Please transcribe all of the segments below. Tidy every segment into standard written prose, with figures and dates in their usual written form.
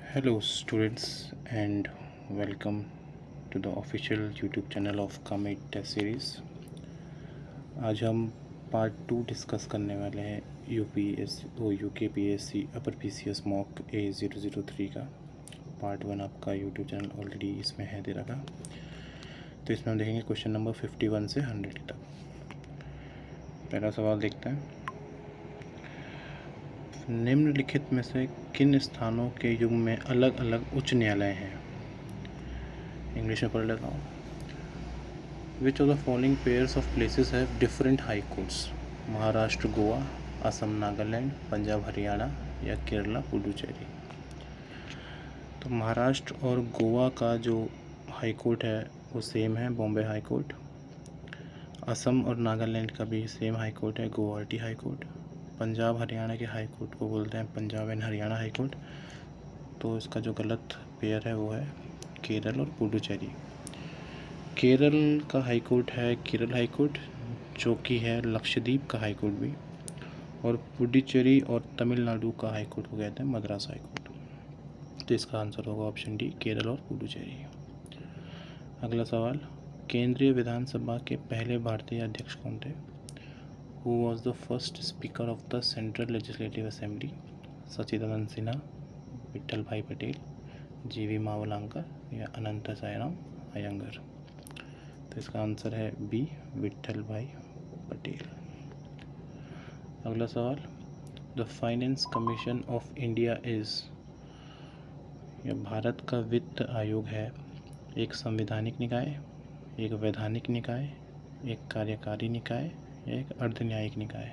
Hello, students, and welcome to the official YouTube channel of Comet Test Series। आज हम part 2 discuss करने वाले हैं UKPSC अपर PCS mock A003 का। Part 1 आपका YouTube चैनल ऑलरेडी इसमें है दे रखा। तो इसमें हम देखेंगे क्वेश्चन नंबर 51 से 100 तक। पहला सवाल देखते हैं। निम्नलिखित में से किन स्थानों के युग में अलग अलग उच्च न्यायालय हैं? इंग्लिश में पढ़ लेता हूँ। विच of the following pairs of places have different high courts? Maharashtra Goa, Assam Nagaland, Punjab Haryana या केरला पुडुचेरी। तो महाराष्ट्र और गोवा का जो हाई कोर्ट है वो सेम है, बॉम्बे हाई कोर्ट। असम और नागालैंड का भी सेम हाई कोर्ट है, गुवाहाटी हाई कोर्ट। पंजाब हरियाणा के हाई कोर्ट को बोलते हैं Punjab and Haryana high court. तो इसका जो गलत पेयर है वो है केरल और पुडुचेरी। केरल का हाई कोर्ट है केरल हाई कोर्ट, जो कि है लक्षद्वीप का हाई कोर्ट भी, और पुडुचेरी और तमिलनाडु का हाई कोर्ट को कहते हैं मद्रास हाई कोर्ट। तो इसका आंसर होगा ऑप्शन डी, केरल और पुडुचेरी। अगला सवाल, केंद्रीय विधानसभा के पहले भारतीय अध्यक्ष कौन थे? Who was the first speaker of the central legislative assembly? Sachchidanand Sinha, Vithalbhai Patel, जीवी मावलंकर या अनंत सायराम अयंगर। तो इसका आंसर है बी, विट्ठल भाई पटेल। अगला सवाल, the finance commission of India is, यह भारत का वित्त आयोग है, एक संवैधानिक निकाय, एक वैधानिक निकाय, एक कार्यकारी निकाय या एक अर्धन्यायिक निकाय।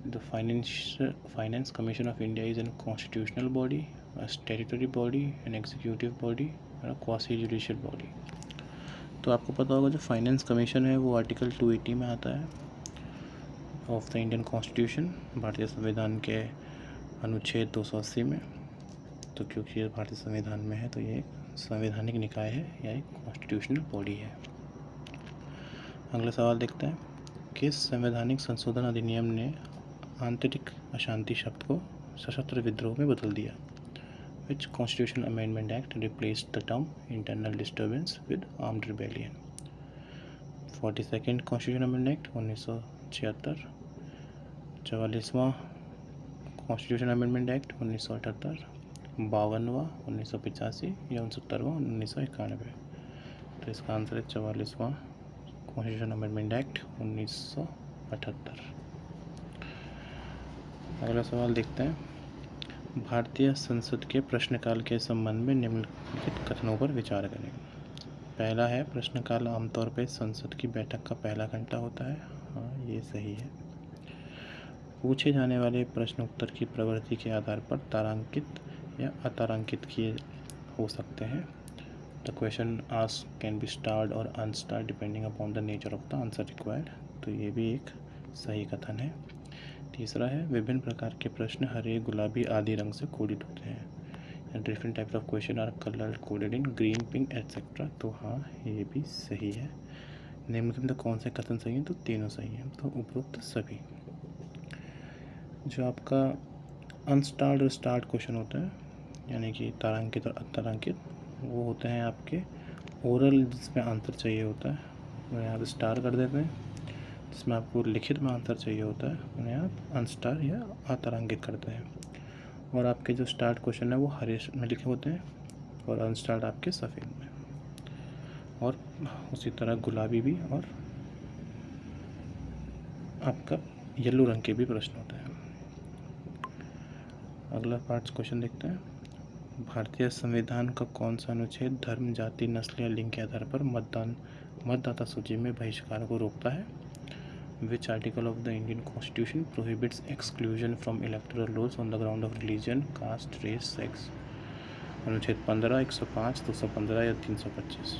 The finance commission of India is an constitutional body, a statutory body, an executive body और क्वासी जुडिशियल बॉडी। तो आपको पता होगा जो फाइनेंस कमीशन है वो आर्टिकल 280 में आता है ऑफ द इंडियन कॉन्स्टिट्यूशन, भारतीय संविधान के अनुच्छेद 280 में। तो क्योंकि ये भारतीय संविधान में है तो ये एक संवैधानिक निकाय है या एक कॉन्स्टिट्यूशनल बॉडी है। अगला सवाल देखते हैं। किस संवैधानिक संशोधन अधिनियम ने आंतरिक अशांति शब्द को सशस्त्र विद्रोह में बदल दिया? Which Constitutional Amendment Act replaced the term internal disturbance with armed rebellion? 42nd Constitutional Amendment Act 1976, 44वां Constitutional Amendment Act 1978, 52वां 1985 या 69वां 1991। तो इसका आंसर है 44वां कॉन्स्टिट्यूशन अमेंडमेंट एक्ट 1978। अगला सवाल देखते हैं। भारतीय संसद के प्रश्नकाल के संबंध में निम्नलिखित कथनों पर विचार करें। पहला है, प्रश्नकाल आमतौर पर संसद की बैठक का पहला घंटा होता है। हाँ, ये सही है। पूछे जाने वाले प्रश्न उत्तर की प्रवृत्ति के आधार पर तारांकित या अतारांकित किए हो सकते हैं। The question asked can be starred और unstarred depending upon the nature of the answer required. तो ये भी एक सही कथन है। तीसरा है, विभिन्न प्रकार के प्रश्न हरे, गुलाबी आदि रंग से कोडित होते हैं। Different types of question are colour coded in green, pink etcetera. तो हाँ, ये भी सही है। निम्नलिखित में कौन से कथन सही हैं? तो तीनों सही हैं। तो उपरोक्त सभी। जो आपका अनस्टार्ड और स्टार्ड क्वेश्चन होता है, यानी कि तारांकित और अतारांकित, वो होते हैं आपके ओरल, जिसमें आंसर चाहिए होता है, उन्हें आप स्टार कर देते हैं। जिसमें आपको लिखित में आंसर चाहिए होता है उन्हें आप अनस्टार या अतारांकित करते हैं। और आपके जो स्टार्ट क्वेश्चन है वो हरे में लिखे होते हैं और अनस्टार्ट आपके सफ़ेद में, और उसी तरह गुलाबी भी और आपका येलो रंग के भी प्रश्न होते हैं। अगला पार्ट क्वेश्चन देखते हैं। भारतीय संविधान का कौन सा अनुच्छेद धर्म, जाति, नस्ल या लिंग के आधार पर मतदाता सूची में बहिष्कार को रोकता है? Which article of the Indian Constitution prohibits exclusion from electoral rolls on the ground of religion, caste, race, sex? अनुच्छेद 15, 105, 215 या 325।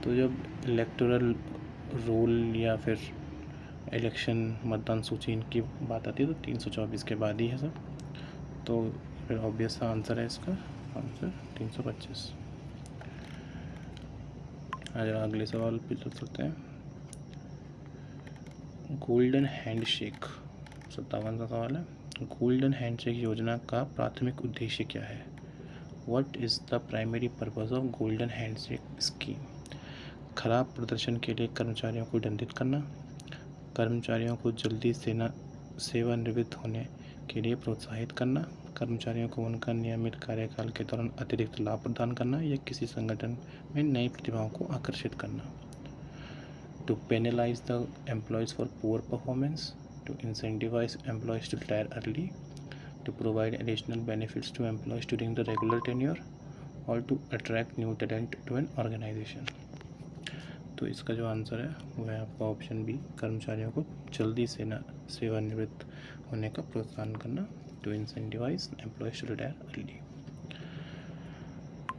तो जब इलेक्टोरल रोल या फिर इलेक्शन मतदान सूची इनकी बात आती है तो 324 के बाद ही है सब। तो फिर ऑब्वियस आंसर है इसका आंसर 325। अगले सवाल पे चल सकते हैं। गोल्डन हैंडशेक 57वां सवाल है। गोल्डन हैंडशेक योजना का प्राथमिक उद्देश्य क्या है? What is the primary purpose of golden handshake scheme? खराब प्रदर्शन के लिए कर्मचारियों को दंडित करना, कर्मचारियों को जल्दी सेवानिवृत्त होने के लिए प्रोत्साहित करना, कर्मचारियों को उनका नियमित कार्यकाल के दौरान अतिरिक्त लाभ प्रदान करना या किसी संगठन में नई प्रतिभाओं को आकर्षित करना। To penalise the employees for poor performance, to incentivise employees to retire early, to provide additional benefits to employees during the regular tenure, or to attract new talent to an organization। तो इसका जो answer है वह है आपका option B, कर्मचारियों को जल्दी से सेवानिवृत्त होने का प्रोत्साहन करना, to incentivise employees to retire early.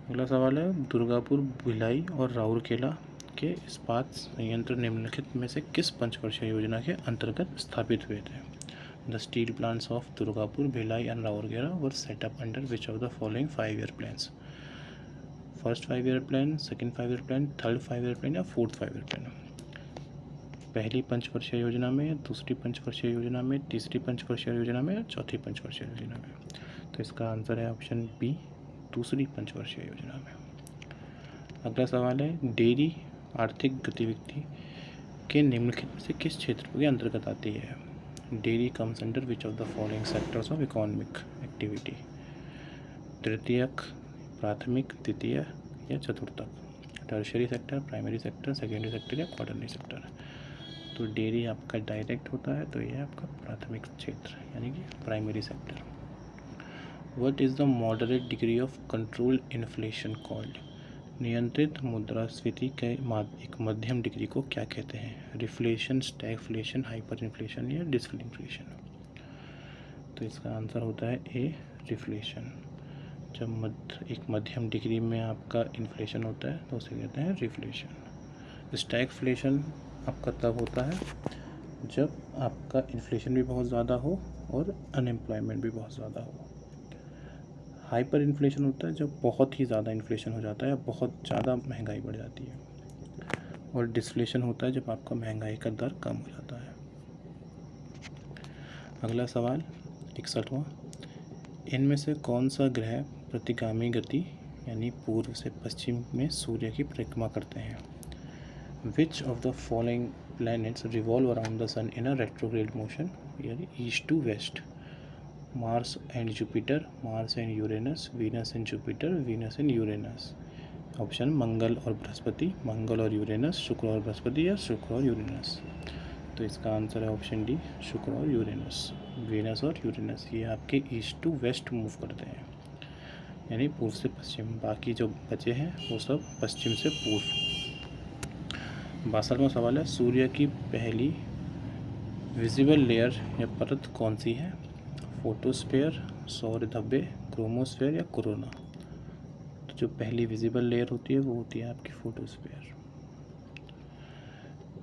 अगला सवाल है, दुर्गापुर, भिलाई और राउरकेला के इस्पात संयंत्र निम्नलिखित में से किस पंचवर्षीय योजना के अंतर्गत स्थापित हुए थे? The steel plants of Durgapur, Bhilai and Raurkela were set up under which of the following 5-year plans? First 5-year plan, second 5-year plan, third 5-year plan या fourth 5-year plan? पहली पंचवर्षीय योजना में, दूसरी पंचवर्षीय योजना में, तीसरी पंचवर्षीय योजना में, चौथी पंचवर्षीय योजना में। तो इसका आंसर है ऑप्शन बी, दूसरी पंचवर्षीय योजना में। अगला सवाल है, डेयरी आर्थिक गतिविधि के निम्नलिखित में से किस क्षेत्र के अंतर्गत आती है? Dairy comes under which of the following sectors of economic activity? तृतीयक, प्राथमिक, द्वितीय या चतुर्थक? Tertiary sector, primary sector, secondary sector या क्वार्टरली सेक्टर? तो डेयरी आपका डायरेक्ट होता है, तो यह आपका प्राथमिक क्षेत्र यानी कि primary sector. What is the moderate degree of control inflation called? नियंत्रित मुद्रास्फीति के एक मध्यम डिग्री को क्या कहते हैं? रिफ्लेशन, स्टैगफ्लेशन, हाइपर इन्फ्लेशन या डिसइन्फ्लेशन? तो इसका आंसर होता है ए, रिफ्लेशन। जब एक मध्यम डिग्री में आपका इन्फ्लेशन होता है तो उसे कहते हैं रिफ्लेशन। स्टैगफ्लेशन आपका तब होता है जब आपका इन्फ्लेशन भी बहुत ज़्यादा हो और अनएम्प्लॉयमेंट भी बहुत ज़्यादा हो। हाइपर इन्फ्लेशन होता है जब बहुत ही ज़्यादा इन्फ्लेशन हो जाता है या बहुत ज़्यादा महंगाई बढ़ जाती है। और डिसफ्लेशन होता है जब आपका महंगाई का दर कम हो जाता है। अगला सवाल 61वां, इनमें से कौन सा ग्रह प्रतिगामी गति यानी पूर्व से पश्चिम में सूर्य की परिक्रमा करते हैं? Which of the following planets revolve around the sun in a retrograde motion यानी east to west? Mars and Jupiter, Mars and Uranus, Venus and Jupiter, Venus and Uranus? Option मंगल और बृहस्पति, मंगल और यूरेनस, शुक्र और बृहस्पति या शुक्र और यूरेनस? तो इसका आंसर है ऑप्शन डी, शुक्र और यूरेनस। वीनस और यूरेनस ये आपके ईस्ट टू वेस्ट मूव करते हैं यानी पूर्व से पश्चिम। बाकी जो बचे हैं वो सब पश्चिम से पूर्व। 62वां सवाल है, सूर्य की पहली विजिबल लेयर या परत कौन सी है? फोटोस्फेयर, सौर धब्बे, क्रोमोस्फेयर या कोरोना? तो जो पहली विजिबल लेयर होती है वो होती है आपकी फोटोस्फेयर।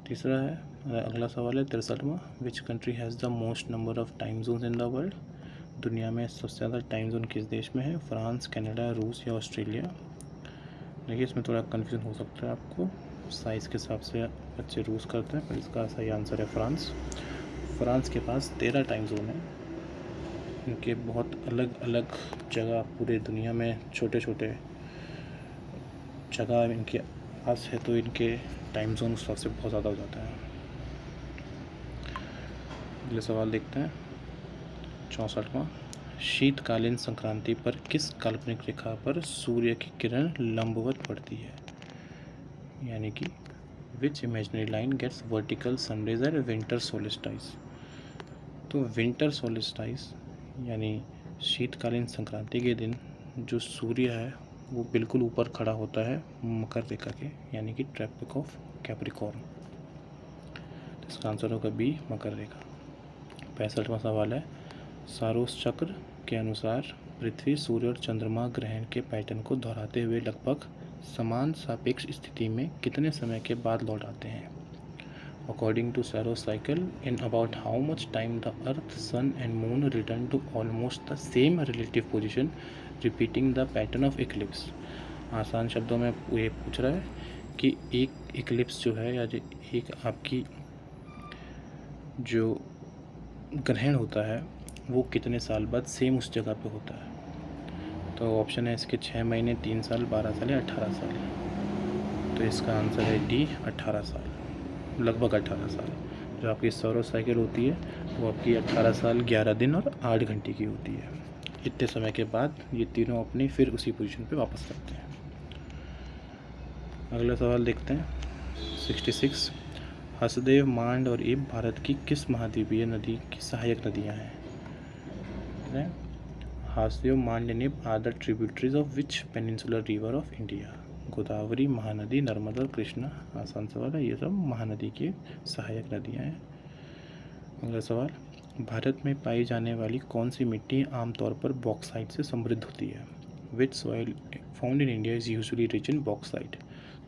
तीसरा है, अगला सवाल है 63वां, which country has the most number of time zones in the world? दुनिया में सबसे ज़्यादा टाइम जोन किस देश में है? फ्रांस, कनाडा, रूस या ऑस्ट्रेलिया? देखिए इसमें थोड़ा कन्फ्यूजन हो सकता है आपको, साइज़ के हिसाब से बच्चे रूस करते हैं, पर इसका सही आंसर है फ्रांस। फ्रांस के पास 13 टाइम जोन है। इनके बहुत अलग अलग जगह पूरे दुनिया में छोटे छोटे जगह इनके पास है, तो इनके टाइम जोन उस हिसाब से बहुत ज़्यादा हो जाता है। अगले सवाल देखते हैं 64वां, शीतकालीन संक्रांति पर किस काल्पनिक रेखा पर सूर्य की किरण लंबवत पड़ती है? यानी कि which imaginary line gets vertical sunrays at winter solstice? तो विंटर सोलिस्टाइस यानी शीतकालीन संक्रांति के दिन जो सूर्य है वो बिल्कुल ऊपर खड़ा होता है मकर रेखा के यानी कि ट्रॉपिक ऑफ कैप्रिकॉर्न। तो इसका आंसर होगा बी, मकर रेखा। 65वां सवाल है, सारोस चक्र के अनुसार पृथ्वी, सूर्य और चंद्रमा ग्रहण के पैटर्न को दोहराते हुए लगभग समान सापेक्ष स्थिति में कितने समय के बाद लौट आते हैं? According to Saros cycle, in about how much time the Earth, Sun and Moon return to almost the same relative position, repeating the pattern of eclipse? आसान शब्दों में ये पूछ रहा है कि एक इक्लिप्स जो है या एक आपकी जो ग्रहण होता है वो कितने साल बाद सेम उस जगह पे होता है? तो ऑप्शन है इसके 6 महीने, 3 साल, 12 साल या 18 साल। तो इसका आंसर है डी, 18 साल, लगभग 18 साल। जो आपकी सौर साइकिल होती है वो आपकी 18 साल 11 दिन और 8 घंटे की होती है। इतने समय के बाद ये तीनों अपनी फिर उसी पोजीशन पे वापस करते हैं। अगला सवाल देखते हैं 66। हसदेव, मांड और इब भारत की किस महाद्वीपीय नदी की सहायक नदियाँ हैं? Hasdeo, Mand and Ib are the tributaries of which peninsular river of India? Godavari, Mahanadi, Narmada और कृष्णा। आसान सवाल है, ये सब महानदी की सहायक नदियाँ हैं। अगला सवाल, भारत में पाई जाने वाली कौन सी मिट्टी आमतौर पर बॉक्साइट से समृद्ध होती है? विच soil found in India is usually rich in bauxite?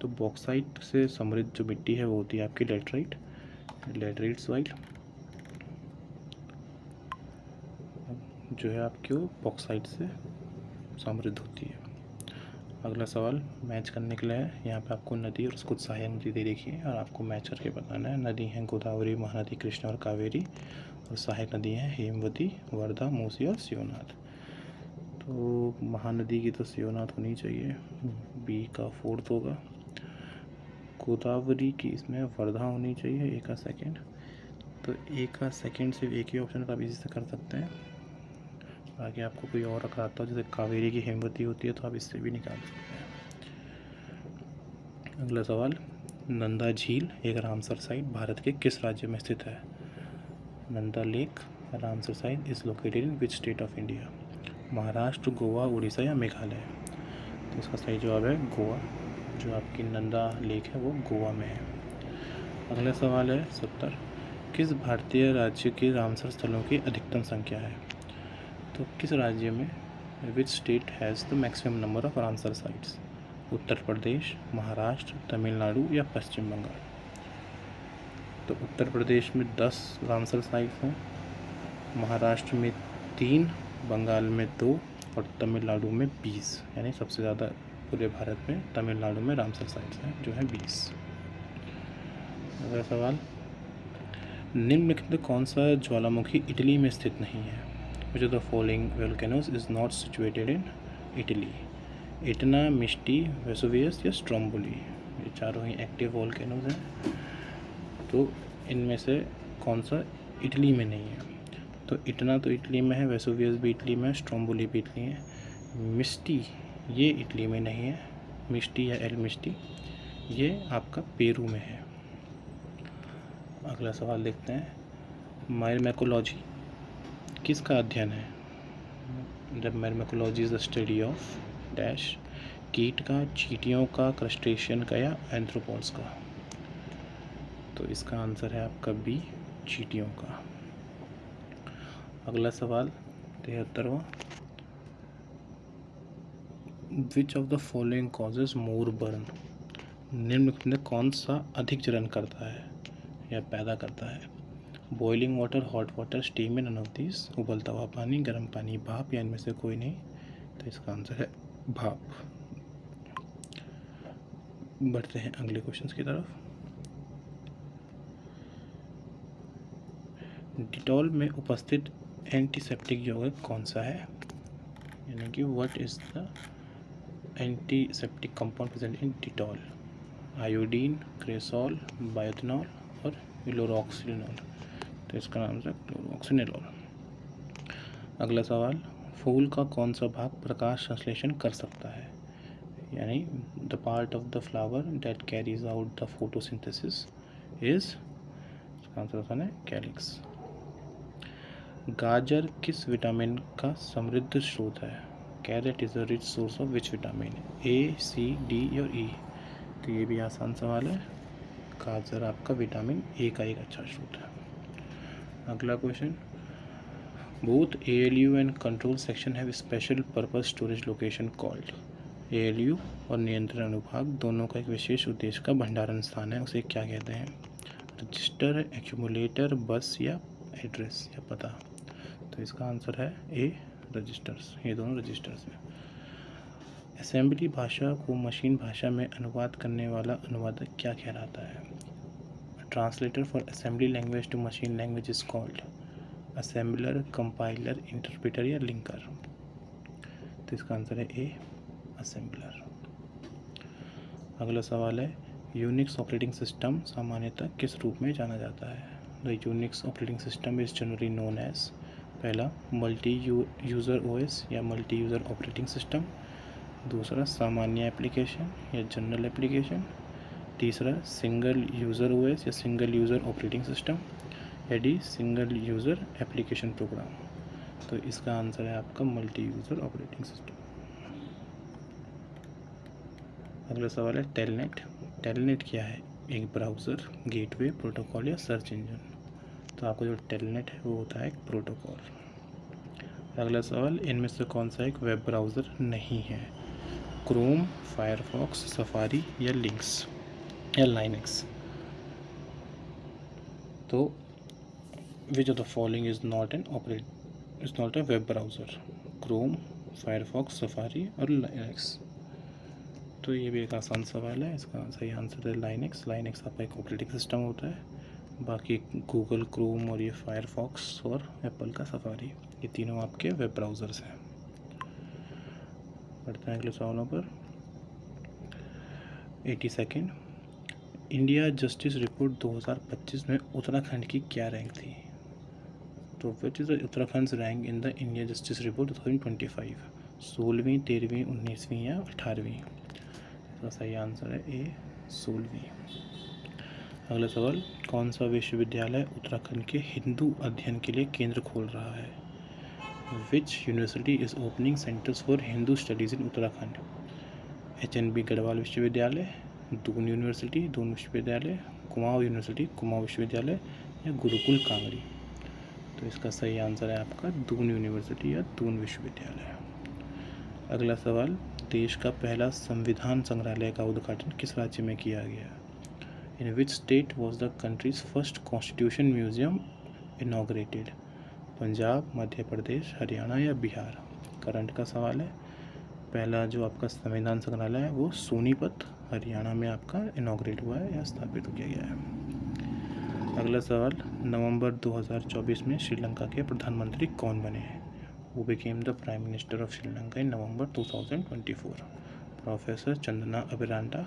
तो बॉक्साइट से समृद्ध जो मिट्टी है वो होती है आपकी लेटराइट सॉइल, जो है आपकी वो बॉक्साइट से समृद्ध होती है। अगला सवाल मैच करने के लिए है। यहाँ पे आपको नदी और कुछ सहायक नदी दे रखी है और आपको मैच करके बताना है। नदी हैं गोदावरी, महानदी, कृष्णा और कावेरी, और सहायक नदी हैं हेमवती, वर्धा, मूसी और शिवनाथ। तो महानदी की तो शिवनाथ होनी चाहिए, बी का 4th होगा। गोदावरी की इसमें वर्धा होनी चाहिए, ए का 2nd। तो ए का 2nd सिर्फ एक ही ऑप्शन है, तो आप इसी से कर सकते हैं। आगे आपको कोई और रखा आता हो, जैसे कावेरी की हेमवती होती है, तो आप इससे भी निकाल सकते हैं। अगला सवाल, नंदा झील एक रामसर साइट भारत के किस राज्य में स्थित है? Nanda lake Ramsar site is located in which state of India? Maharashtra, Goa, Orissa या मेघालय? तो इसका सही जवाब है गोवा। जो आपकी नंदा लेक है वो गोवा में है। अगला सवाल है 70। किस भारतीय राज्य के रामसर स्थलों की अधिकतम संख्या है? तो किस राज्य में, which state has the maximum number of Ramsar sites? Uttar Pradesh, Maharashtra, Tamil Nadu या पश्चिम बंगाल? तो उत्तर प्रदेश में 10 रामसर साइट्स हैं, महाराष्ट्र में 3, बंगाल में 2 और तमिलनाडु में 20। यानी सबसे ज़्यादा पूरे भारत में तमिलनाडु में रामसर साइट्स हैं, जो हैं 20। अगला सवाल, निम्नलिखित में कौन सा ज्वालामुखी इटली में स्थित नहीं है? Which of the following volcanoes is not situated in Italy? Etna, Misti, Vesuvius या स्ट्रोम्बोली? ये चारों ही एक्टिव वोल्केनोज हैं। तो इनमें से कौन सा इटली में नहीं है? तो इटना तो इटली में है, वेसुवियस भी इटली में है, स्ट्रोम्बोली भी इटली है। मिस्टी ये इटली में नहीं है, मिस्टी या एल मिस्टी ये आपका पेरू में है। अगला सवाल देखते हैं, मायरमैकोलॉजी किसका अध्ययन है? जब myrmecology is the study of dash, कीट का, चींटियों का, क्रस्टेशियन का या एंथ्रोपॉड्स का? तो इसका आंसर है आपका बी, चींटियों का। अगला सवाल 73वां, which of the following causes more burn? निम्नलिखित में कौन सा अधिक जलन करता है या पैदा करता है? Boiling water, hot water, steam, none of this? उबलता हुआ पानी, गर्म पानी, भाप या इनमें से कोई नहीं? तो इसका आंसर है भाप। बढ़ते हैं अगले क्वेश्चन की तरफ। डिटॉल में उपस्थित एंटीसेप्टिक यौगिक कौन सा है? यानी कि what is the antiseptic compound present in Dettol? Iodine, cresol, bithionol और क्लोरोक्सिनोल? तो इसका नाम है क्लोरोक्सिनोल। अगला सवाल, फूल का कौन सा भाग प्रकाश संश्लेषण कर सकता है? यानी the part of the flower that carries out the photosynthesis is, इसका आंसर है कैलिक्स। गाजर किस विटामिन का समृद्ध स्रोत है? Carrot is a rich source of which vitamin? A, C, D और ई? तो ये भी आसान सवाल है, गाजर आपका विटामिन ए का एक अच्छा स्रोत है। अगला question, both ALU and control section have special purpose storage location called? ALU और नियंत्रण अनुभाग दोनों का एक विशेष उद्देश्य का भंडारण स्थान है, उसे क्या कहते हैं? रजिस्टर, एक्यूमुलेटर, बस या एड्रेस या पता? तो इसका आंसर है ए, रजिस्टर्स। ये दोनों रजिस्टर्स हैं। असेंबली भाषा को मशीन भाषा में अनुवाद करने वाला अनुवादक क्या कहलाता है? Translator for assembly language to machine language is called? Assembler, compiler, interpreter या लिंकर? तो इसका आंसर है ए, असेंबलर। अगला सवाल है, यूनिक्स ऑपरेटिंग सिस्टम सामान्यतः किस रूप में जाना जाता है? The Unix operating system is generally known as, पहला मल्टी यूज़र ओएस या मल्टी यूज़र ऑपरेटिंग सिस्टम, दूसरा सामान्य एप्लीकेशन या जनरल एप्लीकेशन, तीसरा सिंगल यूज़र ओएस या सिंगल यूज़र ऑपरेटिंग सिस्टम, या D single user application program? तो इसका आंसर है आपका मल्टी यूज़र ऑपरेटिंग सिस्टम। अगला सवाल है टेलनेट। टेलनेट क्या है? एक ब्राउज़र, गेटवे, प्रोटोकॉल या सर्च इंजन? तो आपको जो टेलनेट है वो होता है एक प्रोटोकॉल। अगला सवाल, इनमें से कौन सा एक वेब ब्राउज़र नहीं है? क्रोम, फायरफॉक्स, सफारी या लिंक्स या लाइनक्स? तो विच of the following is not a web browser? Chrome, Firefox, safari और लाइनक्स? तो ये भी एक आसान सवाल है, इसका सही आंसर है लाइनक्स। लाइनक्स आपका एक ऑपरेटिंग सिस्टम होता है। बाकी गूगल क्रोम और ये फायरफॉक्स और एप्पल का सफारी, ये तीनों आपके वेब ब्राउज़र्स हैं। बढ़ते हैं अगले सवालों पर। 82nd इंडिया जस्टिस रिपोर्ट 2025 में उत्तराखंड की क्या रैंक थी? तो which is the Uttarakhand rank in the India justice report 2025? 16वीं, 13वीं, 19वीं या 18वीं? तो सही आंसर है ए, 16वीं। अगला सवाल, कौन सा विश्वविद्यालय उत्तराखंड के हिंदू अध्ययन के लिए केंद्र खोल रहा है? Which university is opening centres for Hindu studies in Uttarakhand? HNB Garhwal विश्वविद्यालय, दून यूनिवर्सिटी, दून विश्वविद्यालय, कुमाऊं यूनिवर्सिटी, कुमाऊं विश्वविद्यालय या गुरुकुल कांगड़ी? तो इसका सही आंसर है आपका दून यूनिवर्सिटी या दून विश्वविद्यालय। अगला सवाल, देश का पहला संविधान संग्रहालय का उद्घाटन किस राज्य में किया गया? In which state was the country's first constitution museum inaugurated? Punjab, Madhya Pradesh, Haryana या बिहार? करंट का सवाल है। पहला जो आपका संविधान संग्रहालय है वो सोनीपत, हरियाणा में आपका इनॉग्रेट हुआ है या स्थापित किया गया है। अगला सवाल, नवंबर 2024 में श्रीलंका के प्रधानमंत्री कौन बने हैं? वो became the prime minister of Sri Lanka in November 2024? Professor Chandana Abiranda,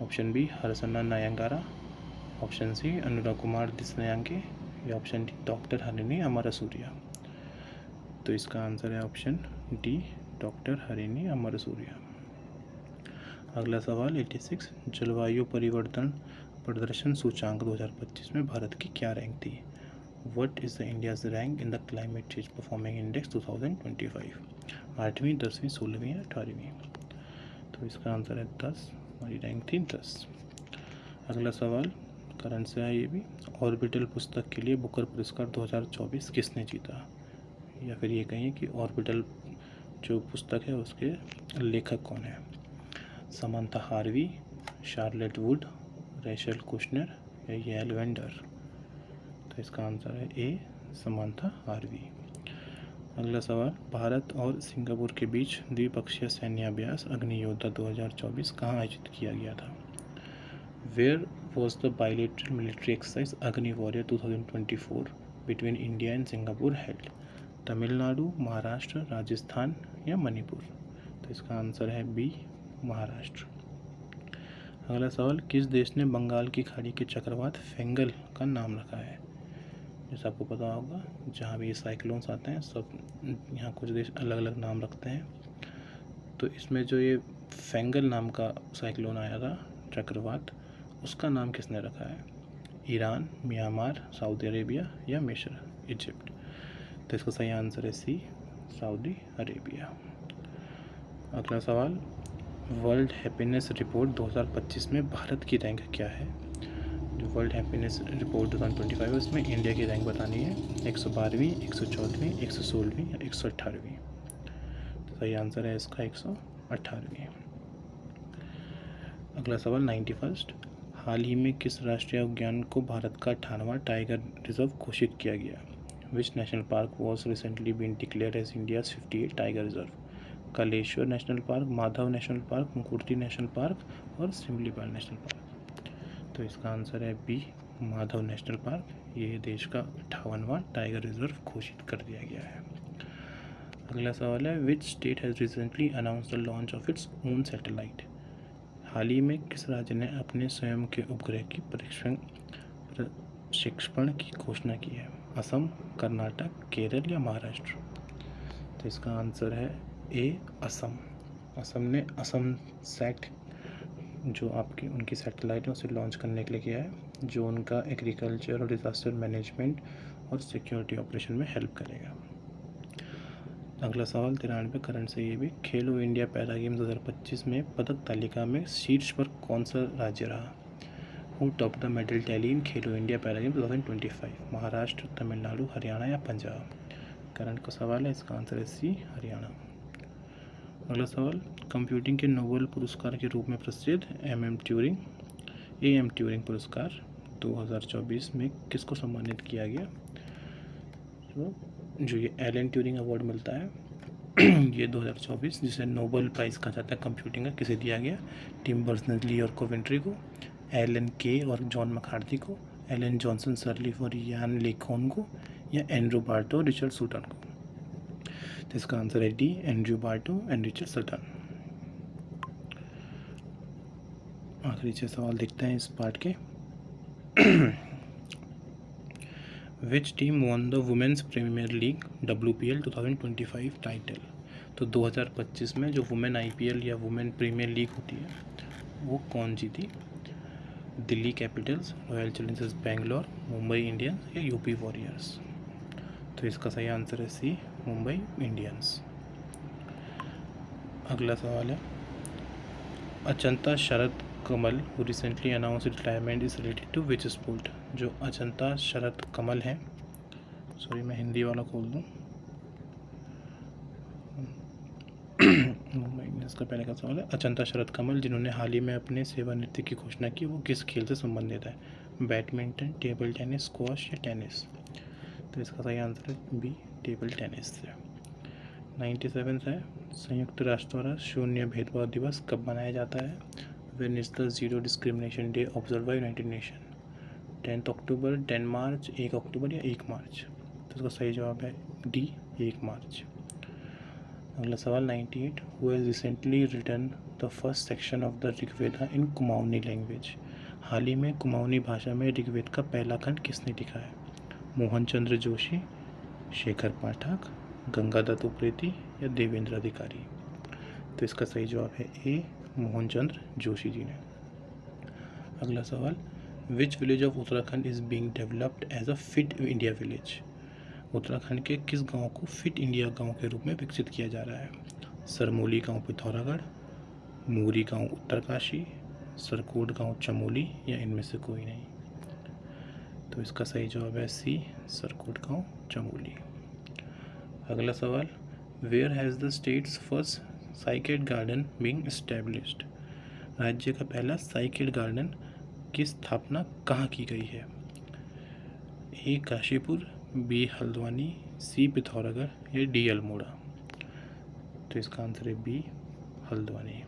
option B Harsanna Nayangara, option C Anurag Kumar Dissanayake या option D doctor Harini Amarasuriya? तो इसका आंसर है option D, doctor Harini Amarasuriya. अगला सवाल 86, जलवायु परिवर्तन प्रदर्शन सूचांक 2025 में भारत की क्या रैंक थी? What is the India's rank in the climate change performing index 2025? 8वीं, 10वीं, 16वीं या 18वीं? तो इसका आंसर है 10, हमारी रैंक थी 10। अगला सवाल करंट से है ये भी, ऑर्बिटल पुस्तक के लिए बुकर पुरस्कार 2024 किसने जीता? या फिर ये कहिए कि ऑर्बिटल जो पुस्तक है उसके लेखक कौन है? Samantha Harvey, Charlotte would, Rachel Kushner या येल वेंडर? तो इसका आंसर है ए, समांथा हार्वी। अगला सवाल, भारत और सिंगापुर के बीच द्विपक्षीय सैन्य अभ्यास अग्नियोद्धा 2024 कहाँ आयोजित किया गया था? Where was the bilateral military exercise Agni warrior 2024 between India and Singapore held? Tamil Nadu, Maharashtra, Rajasthan या मणिपुर? तो इसका आंसर है बी, महाराष्ट्र। अगला सवाल, किस देश ने बंगाल की खाड़ी के चक्रवात फेंगल का नाम रखा है? जैसा आपको पता होगा, जहाँ भी ये साइक्लोन्स आते हैं सब यहाँ कुछ देश अलग अलग नाम रखते हैं। तो इसमें जो ये फेंगल नाम का साइक्लोन आया था, चक्रवात, उसका नाम किसने रखा है? ईरान, म्यांमार, सऊदी अरेबिया या मिस्र, इजिप्ट? तो इसका सही आंसर है सी, सऊदी अरेबिया। अगला सवाल, वर्ल्ड हैप्पीनेस रिपोर्ट 2025 में भारत की रैंक क्या है? जो वर्ल्ड हैप्पीनेस रिपोर्ट 2025 है उसमें इंडिया की रैंक बतानी है, 112वीं, 114वीं, 116वीं या 118वीं? तो सही आंसर है इसका 118वीं। अगला सवाल 91, हाल ही में किस राष्ट्रीय उद्यान को भारत का 98वां टाइगर रिजर्व घोषित किया गया? Which national park was recently been declared as India's 58 tiger reserve? Kaleshwar national park, Madhav national park, Mukurthi national park और सिमलीपाल नेशनल पार्क? तो इसका आंसर है बी, माधव नेशनल पार्क ये देश का 58वां टाइगर रिजर्व घोषित कर दिया गया है। अगला सवाल है, which state has recently announce the launch of its own satellite. हाल ही में किस राज्य ने अपने स्वयं के उपग्रह की प्रक्षेपण की घोषणा की है? असम, कर्नाटक, केरल या महाराष्ट्र? तो इसका आंसर है ए, असम। असम ने असम सैट जो आपकी उनकी सैटेलाइट है उसे लॉन्च करने के लिए किया है, जो उनका एग्रीकल्चर और डिज़ास्टर मैनेजमेंट और सिक्योरिटी ऑपरेशन में हेल्प करेगा। अगला सवाल 93 करंट से ये भी, खेलो इंडिया पैरा गेम्स 2025 में पदक तालिका में शीर्ष पर कौन सा राज्य रहा? Who top the medal tally in Khelo India para games 2025? Maharashtra, Tamil Nadu, Haryana या पंजाब? करंट का सवाल है, इसका आंसर है सी, हरियाणा। अगला सवाल, कंप्यूटिंग के नोबेल पुरस्कार के रूप में प्रसिद्ध एम ट्यूरिंग पुरस्कार 2024 में किसको सम्मानित किया गया? तो जो ये एलन ट्यूरिंग अवार्ड मिलता है ये 2024 जिसे नोबेल प्राइज़ कहा जाता है कंप्यूटिंग का, किसे दिया गया? टिम बर्नर्स-ली और कोवेंट्री को, एलन के और जॉन मैकार्थी को, एलन जॉनसन सर्लिफ और यान लेकॉन को, या एंड्रू बार्टो और रिचर्ड सूटन को? तो इसका आंसर है D, Andrew Barto and Richard Sutton. आखिरी 6 सवाल देखते हैं इस पार्ट के। Which team won the women's premier league WPL 2025 title? तो 2025 में जो वुमेन IPL या वुमेन प्रीमियर लीग होती है वो कौन जीती? Delhi Capitals, royal Challengers Bangalore, Mumbai Indians या यूपी वॉरियर्स? तो इसका सही आंसर है सी, मुंबई इंडियंस। अगला सवाल है, Achanta Sharath Kamal who recently announce retirement is related to which sport? जो अचंता शरद कमल हैं, सॉरी मैं हिंदी वाला खोल दूँ, मुंबई इंडियंस का पहले का सवाल है, अचंता शरद कमल जिन्होंने हाल ही में अपने सेवानिवृत्ति की घोषणा की वो किस खेल से संबंधित है? बैडमिंटन, टेबल टेनिस, स्क्वॉश या टेनिस? तो इसका सही आंसर है बी, टेबल टेनिस से। 97 है, संयुक्त राष्ट्र द्वारा शून्य भेदभाव दिवस कब मनाया जाता है? When is the zero discrimination day observe by United nation? 10 अक्टूबर, 10 मार्च, 1 अक्टूबर या 1 मार्च? तो इसका सही जवाब है डी, 1 मार्च। अगला सवाल 98, who has recently written the first section of the Rigveda in Kumaoni language? हाल ही में कुमाऊनी भाषा में ऋग्वेद का पहला खंड किसने लिखा है? मोहन चंद्र जोशी, शेखर पाठक, गंगादत्त उप्रेती या देवेंद्र अधिकारी? तो इसका सही जवाब है ए, मोहन चंद्र जोशी जी ने। अगला सवाल, which village of Uttarakhand is being developed as a fit India village? Uttarakhand के किस गांव को फिट इंडिया गांव के रूप में विकसित किया जा रहा है? सरमोली गांव पिथौरागढ़, मूरी गांव उत्तरकाशी, सरकोट गांव चमोली या इनमें से कोई नहीं? तो इसका सही जवाब है सी, सरकोट गांव चमोली। अगला सवाल, where has the state's first cycad garden being established? राज्य का पहला साइकेड गार्डन की स्थापना कहाँ की गई है? ए, काशीपुर, बी, हल्द्वानी, सी, पिथौरागढ़ या डी, अल्मोड़ा? तो इसका आंसर है बी, हल्द्वानी।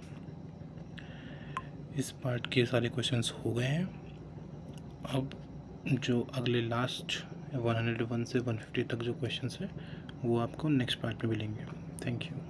इस पार्ट के सारे क्वेश्चंस हो गए हैं। अब जो अगले लास्ट 101 से 150 तक जो क्वेश्चंस है वो आपको नेक्स्ट पार्ट में मिलेंगे। Thank you.